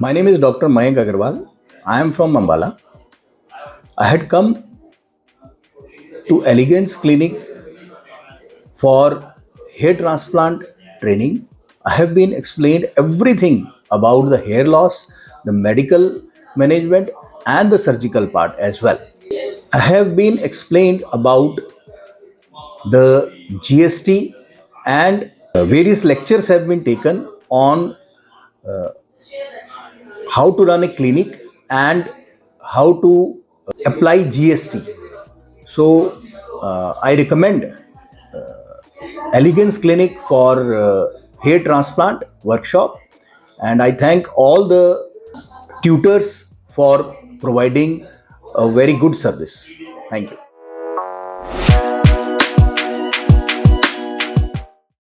My name is Dr. Mayank Agrawal. I am from Ambala. I had come to Elegance Clinic for hair transplant training. I have been explained everything about the hair loss, the medical management, and the surgical part as well. I have been explained about the GST and various lectures have been taken on how to run a clinic and how to apply GST. So I recommend Elegance Clinic for hair transplant workshop, and I thank all the tutors for providing a very good service. Thank you.